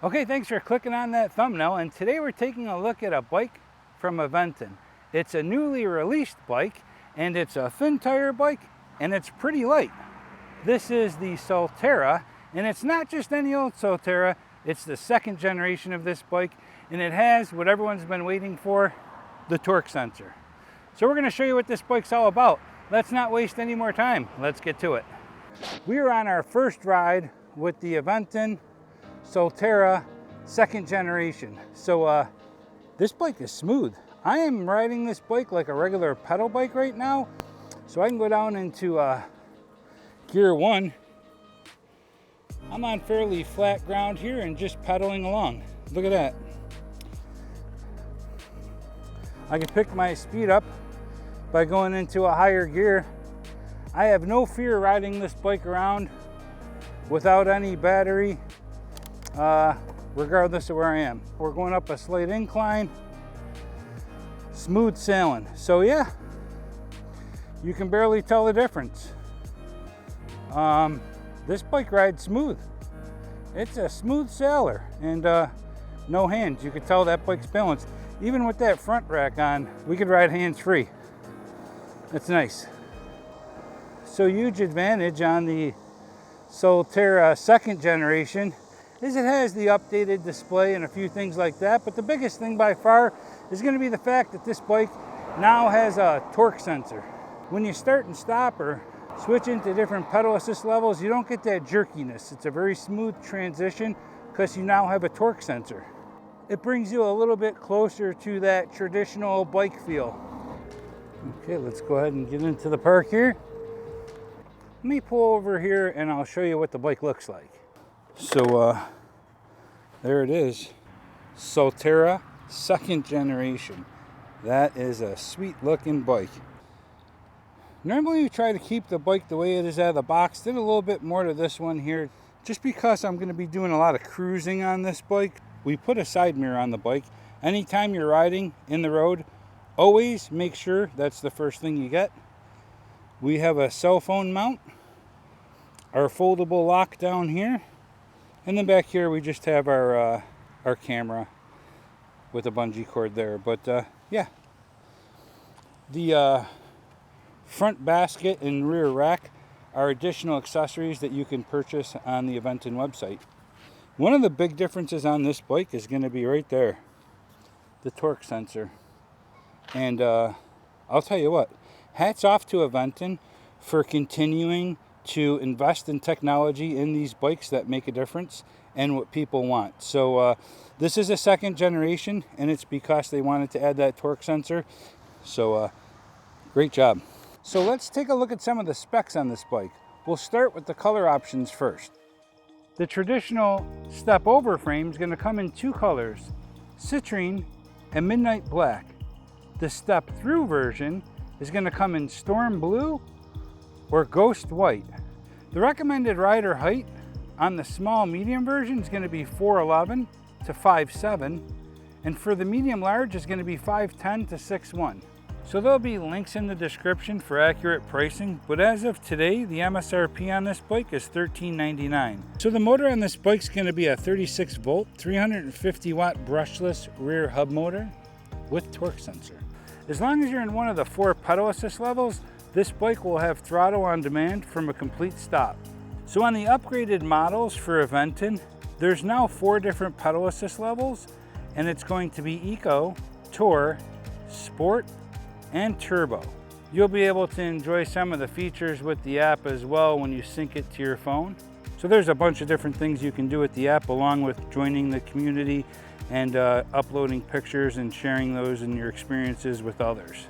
Okay, thanks for clicking on that thumbnail, and today we're taking a look at a bike from Aventon. It's a newly released bike, and it's a thin tire bike, and it's pretty light. This is the Soltera, and it's not just any old Soltera, it's the second generation of this bike, and it has what everyone's been waiting for, the torque sensor. So we're going to show you what this bike's all about. Let's not waste any more time. Let's get to it. We are on our first ride with the Aventon Soltera second generation. So this bike is smooth. I am riding this bike like a regular pedal bike right now. So I can go down into gear 1. I'm on fairly flat ground here and just pedaling along. Look at that. I can pick my speed up by going into a higher gear. I have no fear riding this bike around without any battery, regardless of where I am. We're going up a slight incline, smooth sailing. So yeah, you can barely tell the difference. This bike rides smooth. It's a smooth sailor, and no hands. You can tell that bike's balanced. Even with that front rack on, we could ride hands-free. That's nice. So huge advantage on the Soltera second generation is it has the updated display and a few things like that, but the biggest thing by far is going to be the fact that this bike now has a torque sensor. When you start and stop or switch into different pedal assist levels, you don't get that jerkiness. It's a very smooth transition because you now have a torque sensor. It brings you a little bit closer to that traditional bike feel. Okay, let's go ahead and get into the park here. Let me pull over here and I'll show you what the bike looks like. So there it is, Soltera second generation. That is a sweet looking bike. Normally we try to keep the bike the way it is out of the box. Did a little bit more to this one here just because I'm going to be doing a lot of cruising on this bike. We put a side mirror on the bike. Anytime you're riding in the road, always make sure that's the first thing you get. We have a cell phone mount, our foldable lock down here, and then back here we just have our camera with a bungee cord there. But yeah, the front basket and rear rack are additional accessories that you can purchase on the Aventon website. One of the big differences on this bike is going to be right there, the torque sensor. And I'll tell you what, hats off to Aventon for continuing to invest in technology in these bikes that make a difference and what people want. So this is a second generation, and it's because they wanted to add that torque sensor. So great job. So let's take a look at some of the specs on this bike. We'll start with the color options first. The traditional step over frame is going to come in two colors, citrine and midnight black. The step through version is going to come in storm blue or ghost white. The recommended rider height on the small medium version is going to be 4'11" to 5'7", and for the medium large is going to be 5'10" to 6'1". So there'll be links in the description for accurate pricing, but as of today, the MSRP on this bike is $13.99. So the motor on this bike is going to be a 36 volt, 350 watt brushless rear hub motor with torque sensor. As long as you're in one of the 4 pedal assist levels, this bike will have throttle on demand from a complete stop. So on the upgraded models for Aventon, there's now 4 different pedal assist levels, and it's going to be Eco, Tour, Sport, and Turbo. You'll be able to enjoy some of the features with the app as well when you sync it to your phone. So there's a bunch of different things you can do with the app, along with joining the community and uploading pictures and sharing those and your experiences with others.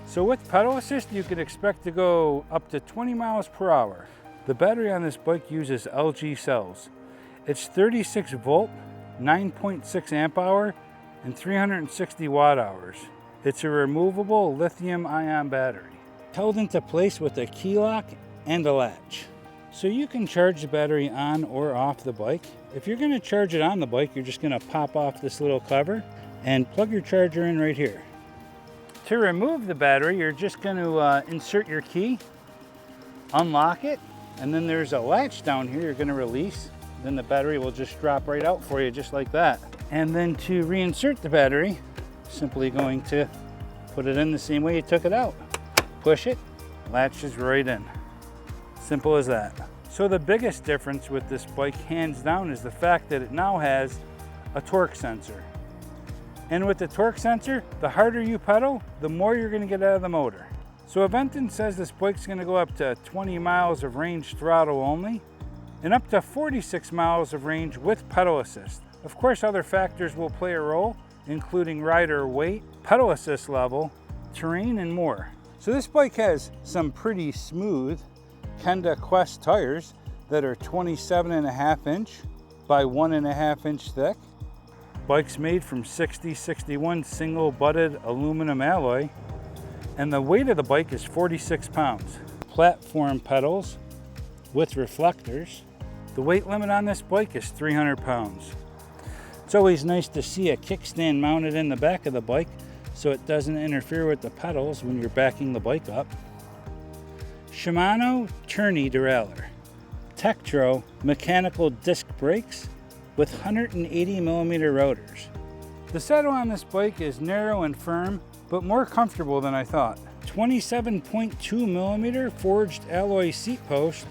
So with pedal assist, you can expect to go up to 20 miles per hour. The battery on this bike uses LG cells. It's 36 volt, 9.6 amp hour, and 360 watt hours. It's a removable lithium-ion battery, held into place with a key lock and a latch. So you can charge the battery on or off the bike. If you're going to charge it on the bike, you're just going to pop off this little cover and plug your charger in right here. To remove the battery, you're just going to insert your key, unlock it, and then there's a latch down here you're going to release. then the battery will just drop right out for you just like that. And then to reinsert the battery, simply going to put it in the same way you took it out. Push it, latches right in. Simple as that. So the biggest difference with this bike, hands down, is the fact that it now has a torque sensor. And with the torque sensor, the harder you pedal, the more you're going to get out of the motor. So Aventon says this bike's going to go up to 20 miles of range throttle only, and up to 46 miles of range with pedal assist. Of course, other factors will play a role, including rider weight, pedal assist level, terrain, and more. So this bike has some pretty smooth Kenda Quest tires that are 27.5 inch by 1.5 inch thick. Bike's made from 6061 single butted aluminum alloy, and the weight of the bike is 46 pounds. Platform pedals with reflectors. The weight limit on this bike is 300 pounds. It's always nice to see a kickstand mounted in the back of the bike so it doesn't interfere with the pedals when you're backing the bike up. Shimano tourney derailleur. Tektro mechanical disc brakes with 180 millimeter rotors. The saddle on this bike is narrow and firm, but more comfortable than I thought. 27.2 millimeter forged alloy seat post.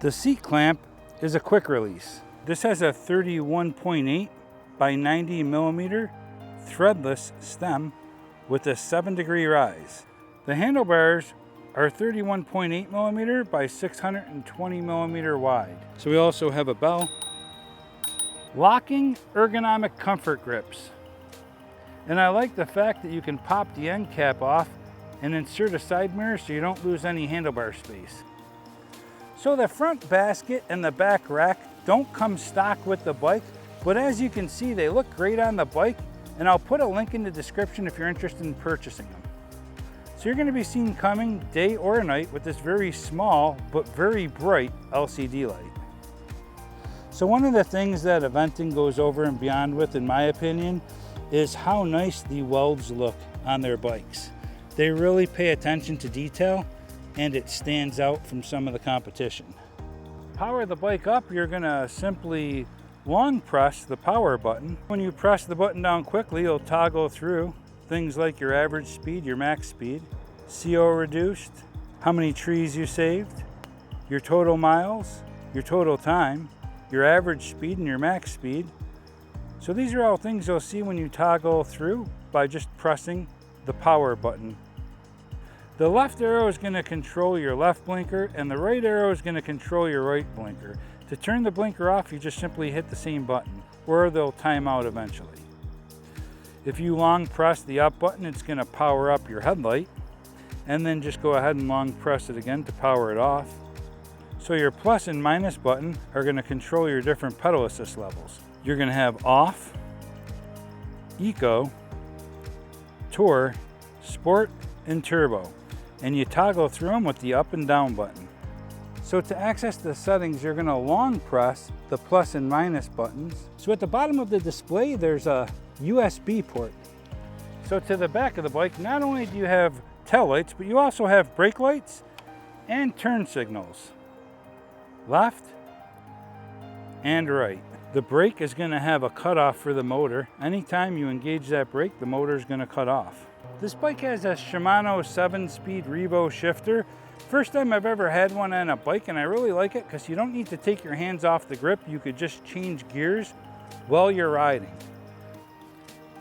The seat clamp is a quick release. This has a 31.8 by 90 millimeter threadless stem with a 7-degree rise. The handlebars are 31.8 millimeter by 620 millimeter wide. So we also have a bell. Locking ergonomic comfort grips. And I like the fact that you can pop the end cap off and insert a side mirror so you don't lose any handlebar space. So the front basket and the back rack don't come stock with the bike, but as you can see, they look great on the bike, and I'll put a link in the description if you're interested in purchasing them. So you're going to be seen coming day or night with this very small but very bright LCD light. So one of the things that Aventon goes over and beyond with, in my opinion, is how nice the welds look on their bikes. They really pay attention to detail, and it stands out from some of the competition. Power the bike up, you're going to simply long press the power button. When you press the button down quickly, it'll toggle through things like your average speed, your max speed, CO reduced, how many trees you saved, your total miles, your total time, your average speed, and your max speed. So these are all things you'll see when you toggle through by just pressing the power button. The left arrow is going to control your left blinker, and the right arrow is going to control your right blinker. To turn the blinker off, you just simply hit the same button, or they'll time out eventually. If you long press the up button, it's going to power up your headlight, and then just go ahead and long press it again to power it off. So your plus and minus button are going to control your different pedal assist levels. You're going to have off, eco, tour, sport, and turbo, and you toggle through them with the up and down button. So to access the settings, you're going to long press the plus and minus buttons. So at the bottom of the display, there's a USB port. So to the back of the bike, not only do you have tail lights, but you also have brake lights and turn signals. Left and right. The brake is going to have a cutoff for the motor. Anytime you engage that brake, the motor is going to cut off. This bike has a Shimano 7-speed Revo shifter. First time I've ever had one on a bike, and I really like it because you don't need to take your hands off the grip. You could just change gears while you're riding.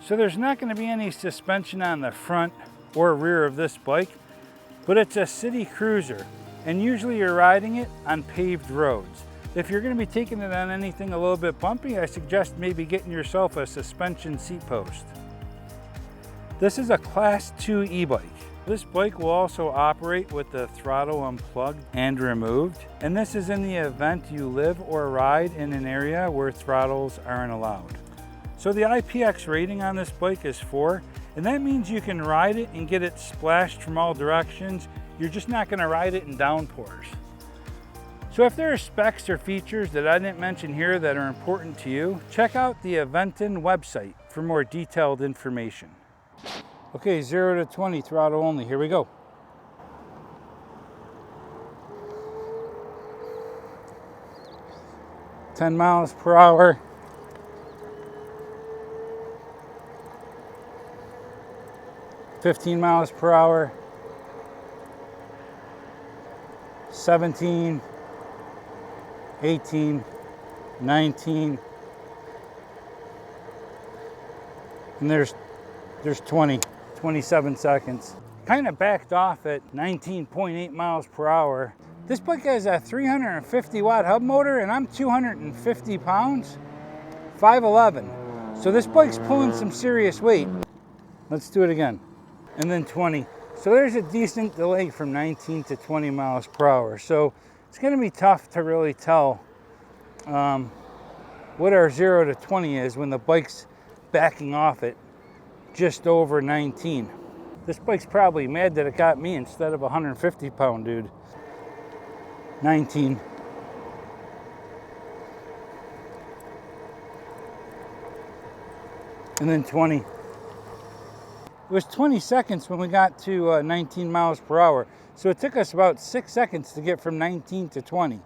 So there's not going to be any suspension on the front or rear of this bike, but it's a city cruiser, and usually you're riding it on paved roads. If you're going to be taking it on anything a little bit bumpy, I suggest maybe getting yourself a suspension seat post. This is a Class 2 e-bike. This bike will also operate with the throttle unplugged and removed, and this is in the event you live or ride in an area where throttles aren't allowed. So the IPX rating on this bike is 4, and that means you can ride it and get it splashed from all directions. You're just not going to ride it in downpours. So if there are specs or features that I didn't mention here that are important to you, check out the Aventon website for more detailed information. Okay, 0 to 20 throttle only, here we go. 10 miles per hour. 15 miles per hour. 17, 18, 19, and there's 20, 27 seconds. Kind of backed off at 19.8 miles per hour. This bike has a 350 watt hub motor and I'm 250 pounds, 5'11". So this bike's pulling some serious weight. Let's do it again. And then 20. So there's a decent delay from 19 to 20 miles per hour. So it's gonna be tough to really tell what our 0 to 20 is when the bike's backing off at just over 19. This bike's probably mad that it got me instead of a 150 pound dude. 19. And then 20. It was 20 seconds when we got to 19 miles per hour. So it took us about 6 seconds to get from 19 to 20.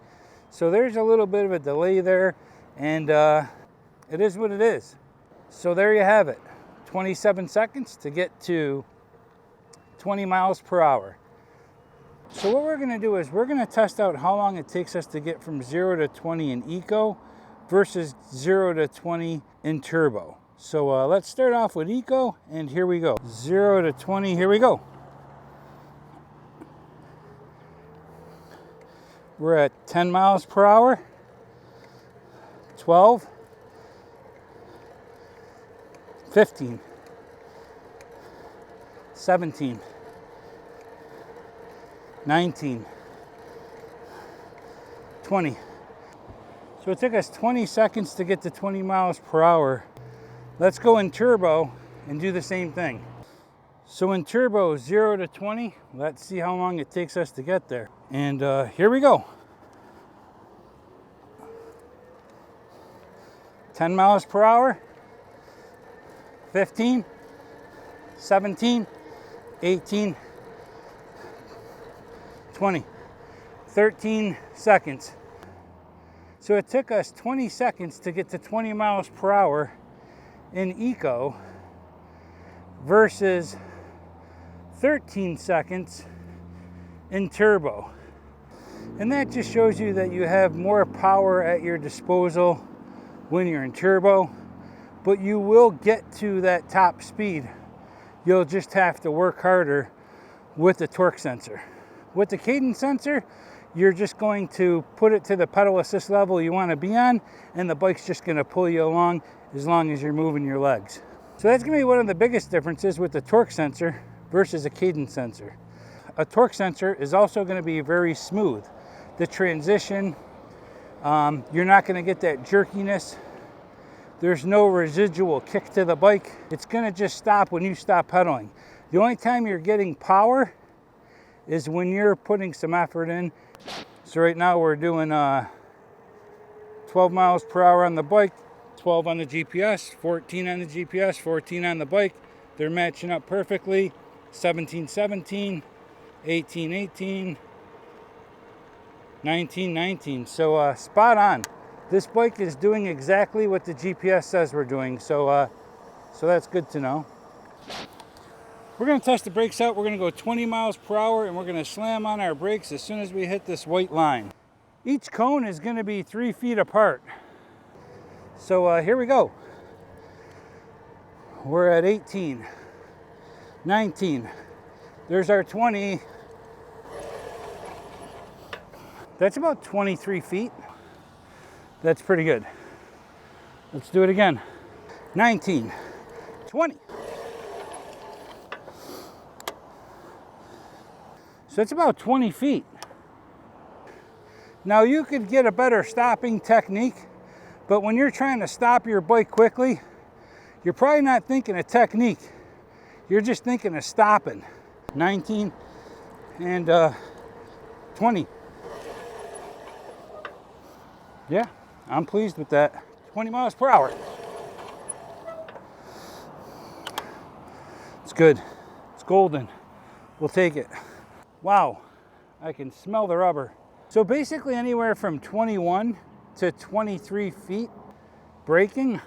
So there's a little bit of a delay there, and it is what it is. So there you have it. 27 seconds to get to 20 miles per hour. So what we're gonna do is we're gonna test out how long it takes us to get from 0 to 20 in Eco versus 0 to 20 in Turbo. So let's start off with Eco, and here we go. 0 to 20, here we go. We're at 10 miles per hour, 12, 15, 17, 19, 20. So it took us 20 seconds to get to 20 miles per hour. Let's go in Turbo and do the same thing. So in Turbo, 0 to 20, let's see how long it takes us to get there. And here we go. 10 miles per hour, 15, 17, 18, 20, 13 seconds. So it took us 20 seconds to get to 20 miles per hour in Eco versus 13 seconds in Turbo. And that just shows you that you have more power at your disposal when you're in Turbo, but you will get to that top speed. You'll just have to work harder with the torque sensor. With the cadence sensor, you're just going to put it to the pedal assist level you want to be on, and the bike's just going to pull you along as long as you're moving your legs. So that's going to be one of the biggest differences with the torque sensor versus a cadence sensor. A torque sensor is also going to be very smooth. The transition, you're not going to get that jerkiness. There's no residual kick to the bike. It's going to just stop when you stop pedaling. The only time you're getting power is when you're putting some effort in. So right now we're doing 12 miles per hour on the bike, 12 on the GPS, 14 on the GPS, 14 on the bike. They're matching up perfectly. 17, 17, 18, 18, 19, 19. So spot on. This bike is doing exactly what the GPS says we're doing. So that's good to know. We're going to test the brakes out. We're going to go 20 miles per hour and we're going to slam on our brakes as soon as we hit this white line. Each cone is going to be 3 feet apart. So here we go. We're at 18, 19. There's our 20. That's about 23 feet. That's pretty good. Let's do it again. 19, 20. So it's about 20 feet. Now you could get a better stopping technique, but when you're trying to stop your bike quickly, you're probably not thinking of technique. You're just thinking of stopping. 19 and 20. Yeah, I'm pleased with that. 20 miles per hour. It's good. It's golden. We'll take it. Wow, I can smell the rubber. So basically anywhere from 21 to 23 feet braking.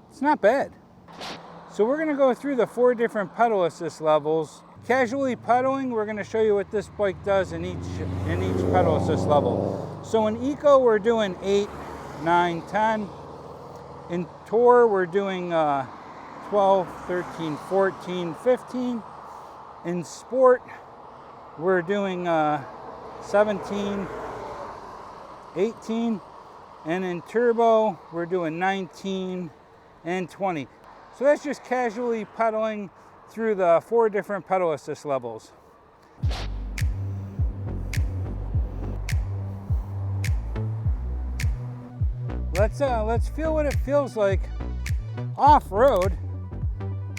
It's not bad. So we're gonna go through the 4 different pedal assist levels. Casually pedaling, we're gonna show you what this bike does in each pedal assist level. So in Eco, we're doing 8, 9, 10. In Tour, we're doing 12, 13, 14, 15. In Sport, we're doing 17, 18. And in Turbo, we're doing 19 and 20. So that's just casually pedaling through the 4 different pedal assist levels. Let's feel what it feels like off-road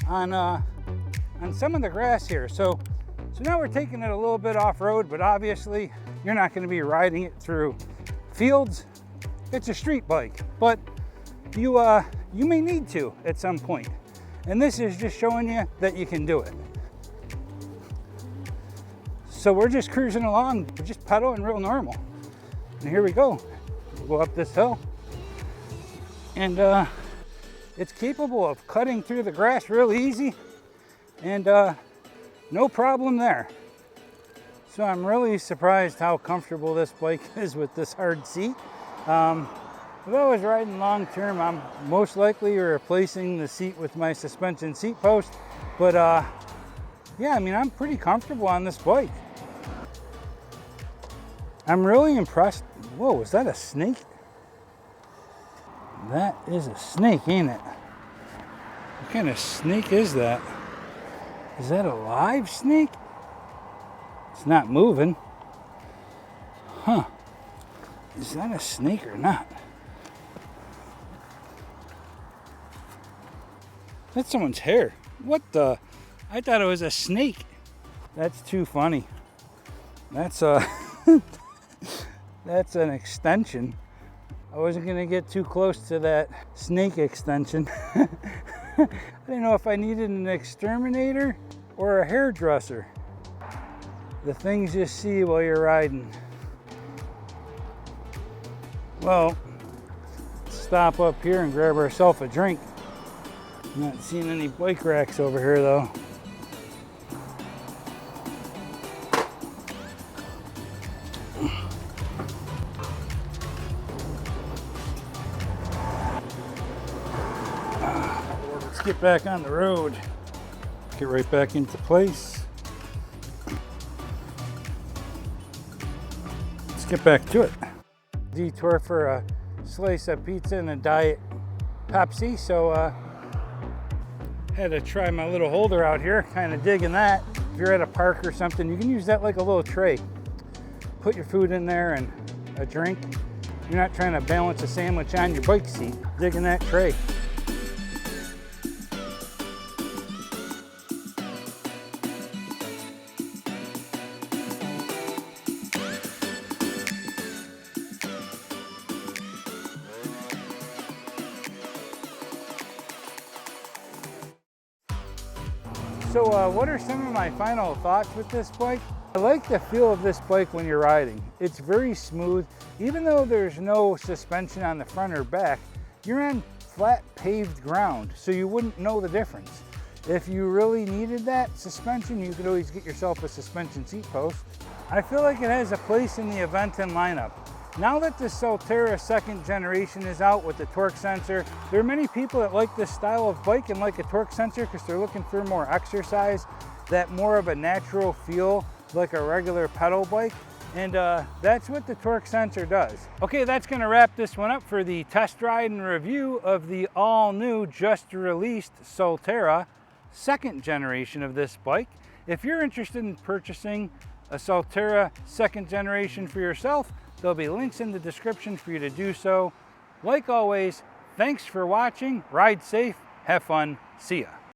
on some of the grass here. So now we're taking it a little bit off-road, but obviously you're not going to be riding it through fields. It's a street bike, but you may need to at some point. And this is just showing you that you can do it. So we're just cruising along, we're just pedaling real normal. And here we go. We'll go up this hill. And it's capable of cutting through the grass real easy. And no problem there. So I'm really surprised how comfortable this bike is with this hard seat. If I was riding long term, I'm most likely replacing the seat with my suspension seat post. But yeah, I mean, I'm pretty comfortable on this bike. I'm really impressed. Whoa, is that a snake? That is a snake, ain't it? What kind of snake is that? Is that a live snake? It's not moving. Huh. Is that a snake or not? That's someone's hair. What the? I thought it was a snake. That's too funny. That's that's an extension. I wasn't gonna get too close to that snake extension. I didn't know if I needed an exterminator or a hairdresser. The things you see while you're riding. Well, let's stop up here and grab ourselves a drink. Not seeing any bike racks over here though. Let's get back on the road. Get right back into place. Let's get back to it. Detour for a slice of pizza and a diet Pepsi, so had to try my little holder out here, kind of digging that. If you're at a park or something, you can use that like a little tray. Put your food in there and a drink. You're not trying to balance a sandwich on your bike seat, digging that tray. So what are some of my final thoughts with this bike? I like the feel of this bike when you're riding. It's very smooth. Even though there's no suspension on the front or back, you're on flat paved ground, so you wouldn't know the difference. If you really needed that suspension, you could always get yourself a suspension seat post. I feel like it has a place in the Aventon lineup. Now that the Soltera 2nd generation is out with the torque sensor, there are many people that like this style of bike and like a torque sensor because they're looking for more exercise, that more of a natural feel like a regular pedal bike. And that's what the torque sensor does. Okay, that's gonna wrap this one up for the test ride and review of the all new, just released Soltera 2nd generation of this bike. If you're interested in purchasing a Soltera 2nd generation for yourself, there'll be links in the description for you to do so. Like always, thanks for watching. Ride safe, have fun, see ya.